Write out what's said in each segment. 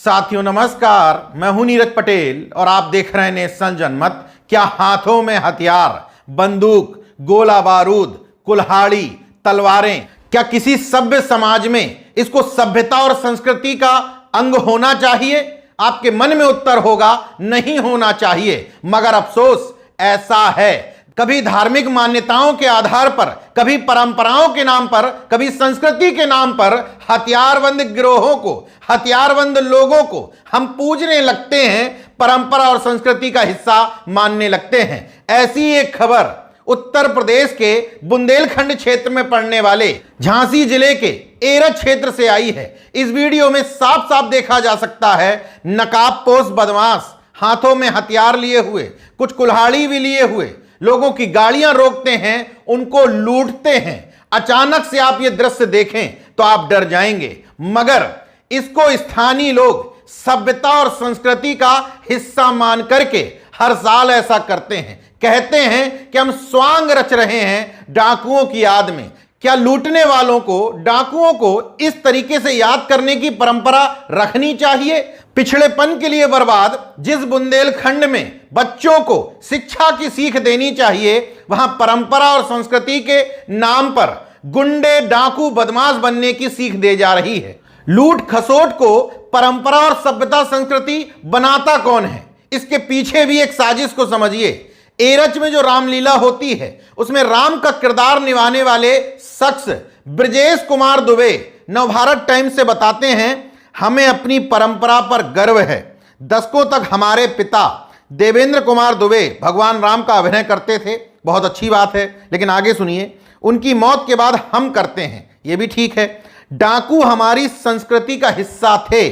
साथियों नमस्कार, मैं हूं नीरज पटेल और आप देख रहे हैं नेशन जनमत। क्या हाथों में हथियार, बंदूक, गोला बारूद, कुल्हाड़ी, तलवारें, क्या किसी सभ्य समाज में इसको सभ्यता और संस्कृति का अंग होना चाहिए? आपके मन में उत्तर होगा नहीं होना चाहिए, मगर अफसोस ऐसा है। कभी धार्मिक मान्यताओं के आधार पर, कभी परंपराओं के नाम पर, कभी संस्कृति के नाम पर हथियारबंद गिरोहों को, हथियारबंद लोगों को हम पूजने लगते हैं, परंपरा और संस्कृति का हिस्सा मानने लगते हैं। ऐसी एक खबर उत्तर प्रदेश के बुंदेलखंड क्षेत्र में पड़ने वाले झांसी जिले के एरच क्षेत्र से आई है। इस वीडियो में साफ साफ देखा जा सकता है नकाबपोश बदमाश हाथों में हथियार लिए हुए, कुछ कुल्हाड़ी भी लिए हुए, लोगों की गाड़ियां रोकते हैं, उनको लूटते हैं। अचानक से आप ये दृश्य देखें तो आप डर जाएंगे, मगर इसको स्थानीय लोग सभ्यता और संस्कृति का हिस्सा मान करके हर साल ऐसा करते हैं। कहते हैं कि हम स्वांग रच रहे हैं डाकुओं की याद में। क्या लूटने वालों को, डाकुओं को इस तरीके से याद करने की परंपरा रखनी चाहिए? पिछड़ेपन के लिए बर्बाद जिस बुंदेलखंड में बच्चों को शिक्षा की सीख देनी चाहिए, वहां परंपरा और संस्कृति के नाम पर गुंडे, डाकू, बदमाश बनने की सीख दे जा रही है। लूट खसोट को परंपरा और सभ्यता संस्कृति बनाता कौन है? इसके पीछे भी एक साजिश को समझिए। एरच में जो रामलीला होती है, उसमें राम का किरदार निभाने वाले शख्स ब्रजेश कुमार दुबे नवभारत टाइम्स से बताते हैं, हमें अपनी परंपरा पर गर्व है। दशकों तक हमारे पिता देवेंद्र कुमार दुबे भगवान राम का अभिनय करते थे, बहुत अच्छी बात है, लेकिन आगे सुनिए, उनकी मौत के बाद हम करते हैं, यह भी ठीक है। डाकू हमारी संस्कृति का हिस्सा थे,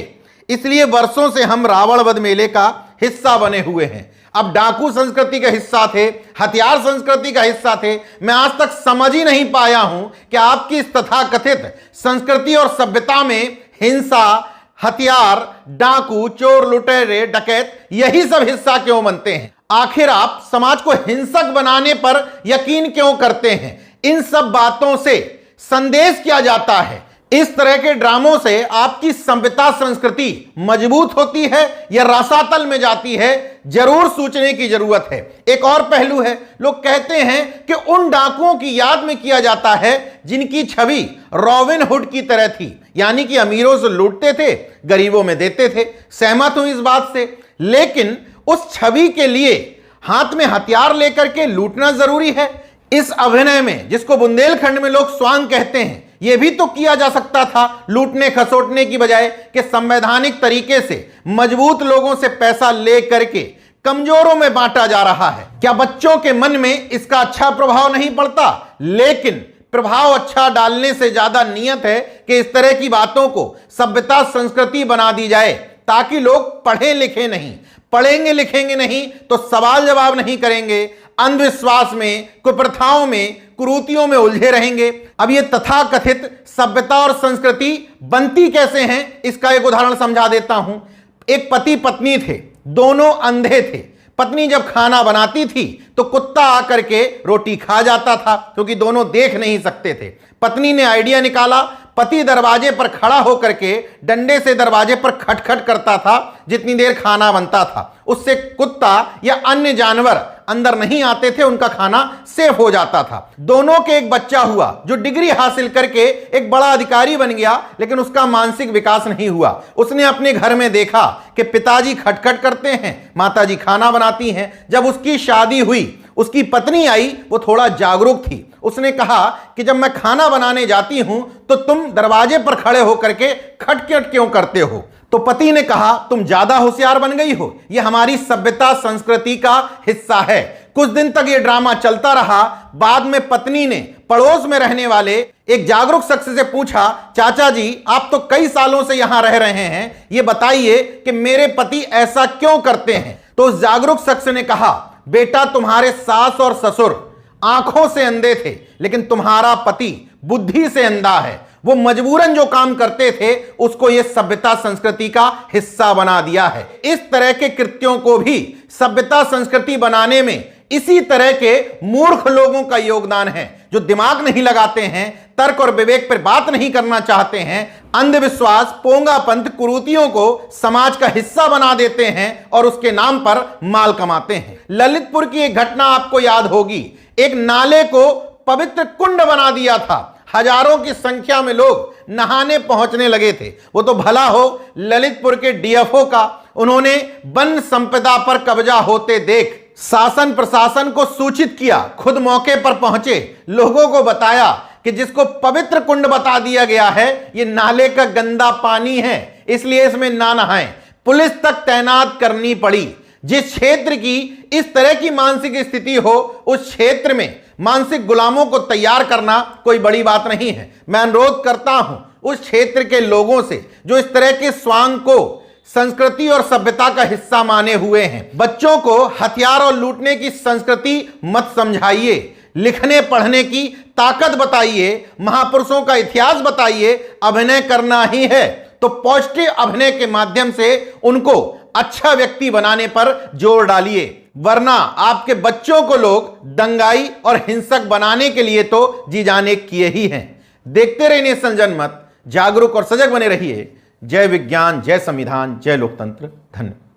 इसलिए वर्षों से हम रावण वध मेले का हिस्सा बने हुए हैं। अब डाकू संस्कृति का हिस्सा थे, हथियार संस्कृति का हिस्सा थे। मैं आज तक समझ ही नहीं पाया हूं कि आपकी इस तथाकथित संस्कृति और सभ्यता में हिंसा, हथियार, डाकू, चोर, लुटेरे, डकैत, यही सब हिस्सा क्यों बनते हैं? आखिर आप समाज को हिंसक बनाने पर यकीन क्यों करते हैं? इन सब बातों से संदेश क्या जाता है? इस तरह के ड्रामों से आपकी सभ्यता संस्कृति मजबूत होती है या रसातल में जाती है? जरूर सोचने की जरूरत है। एक और पहलू है, लोग कहते हैं कि उन डाकुओं की याद में किया जाता है जिनकी छवि रॉबिन हुड की तरह थी, यानी कि अमीरों से लूटते थे, गरीबों में देते थे। सहमत हूं इस बात से, लेकिन उस छवि के लिए हाथ में हथियार लेकर के लूटना जरूरी है? इस अभिनय में, जिसको बुंदेलखंड में लोग स्वांग कहते हैं, यह भी तो किया जा सकता था लूटने खसोटने की बजाय कि संवैधानिक तरीके से मजबूत लोगों से पैसा ले करके कमजोरों में बांटा जा रहा है। क्या बच्चों के मन में इसका अच्छा प्रभाव नहीं पड़ता? लेकिन प्रभाव अच्छा डालने से ज्यादा नियत है कि इस तरह की बातों को सभ्यता संस्कृति बना दी जाए, ताकि लोग पढ़े लिखे नहीं, पढ़ेंगे लिखेंगे नहीं तो सवाल जवाब नहीं करेंगे, अंधविश्वास में, कुप्रथाओं में, कुरीतियों में उलझे रहेंगे। अब ये तथाकथित सभ्यता और संस्कृति बनती कैसे हैं, इसका एक उदाहरण समझा देता हूं। एक पति पत्नी थे, दोनों अंधे थे। पत्नी जब खाना बनाती थी तो कुत्ता आकर के रोटी खा जाता था, क्योंकि दोनों देख नहीं सकते थे। पत्नी ने आइडिया निकाला, पति दरवाजे पर खड़ा होकर के डंडे से दरवाजे पर खटखट करता था, जितनी देर खाना बनता था। उससे कुत्ता या अन्य जानवर अंदर नहीं आते थे, उनका खाना सेफ हो जाता था। दोनों के एक बच्चा हुआ जो डिग्री हासिल करके एक बड़ा अधिकारी बन गया, लेकिन उसका मानसिक विकास नहीं हुआ। उसने अपने घर में देखा कि पिताजी खटखट करते हैं, माताजी खाना बनाती हैं। जब उसकी शादी हुई, उसकी पत्नी आई, वो थोड़ा जागरूक थी। उसने कहा कि जब मैं खाना बनाने जाती हूं तो तुम दरवाजे पर खड़े होकर के खटखट क्यों करते हो? तो पति ने कहा, तुम ज्यादा होशियार बन गई हो, यह हमारी सभ्यता संस्कृति का हिस्सा है। कुछ दिन तक यह ड्रामा चलता रहा। बाद में पत्नी ने पड़ोस में रहने वाले एक जागरूक शख्स से पूछा, चाचा जी आप तो कई सालों से यहां रह रहे हैं, ये बताइए कि मेरे पति ऐसा क्यों करते हैं? तो उस जागरूक शख्स ने कहा, बेटा तुम्हारे सास और ससुर आंखों से अंधे थे, लेकिन तुम्हारा पति बुद्धि से अंधा है। वो मजबूरन जो काम करते थे उसको ये सभ्यता संस्कृति का हिस्सा बना दिया है। इस तरह के कृत्यों को भी सभ्यता संस्कृति बनाने में इसी तरह के मूर्ख लोगों का योगदान है, जो दिमाग नहीं लगाते हैं, तर्क और विवेक पर बात नहीं करना चाहते हैं, अंधविश्वास, पोंगापंथ, कुरीतियों को समाज का हिस्सा बना देते हैं और उसके नाम पर माल कमाते हैं। ललितपुर की एक घटना आपको याद होगी। एक नाले को पवित्र कुंड बना दिया था। हजारों की संख्या में लोग नहाने पहुंचने लगे थे। वो तो भला हो ललितपुर के डीएफओ का, उन्होंने वन संपदा पर कब्जा होते देख शासन प्रशासन को सूचित किया, खुद मौके पर पहुंचे, लोगों को बताया कि जिसको पवित्र कुंड बता दिया गया है ये नाले का गंदा पानी है, इसलिए इसमें ना नहाएं। पुलिस तक तैनात करनी पड़ी। जिस क्षेत्र की इस तरह की मानसिक स्थिति हो उस क्षेत्र में मानसिक गुलामों को तैयार करना कोई बड़ी बात नहीं है। मैं अनुरोध करता हूं उस क्षेत्र के लोगों से जो इस तरह के स्वांग को संस्कृति और सभ्यता का हिस्सा माने हुए हैं, बच्चों को हथियार और लूटने की संस्कृति मत समझाइए। लिखने पढ़ने की ताकत बताइए, महापुरुषों का इतिहास बताइए। अभिनय करना ही है तो पॉजिटिव अभिनय के माध्यम से उनको अच्छा व्यक्ति बनाने पर जोर डालिए, वरना आपके बच्चों को लोग दंगाई और हिंसक बनाने के लिए तो जी जाने किए ही हैं। देखते रहिए नेशन जनमत, जागरूक और सजग बने रहिए। जय विज्ञान, जय संविधान, जय लोकतंत्र। धन्यवाद।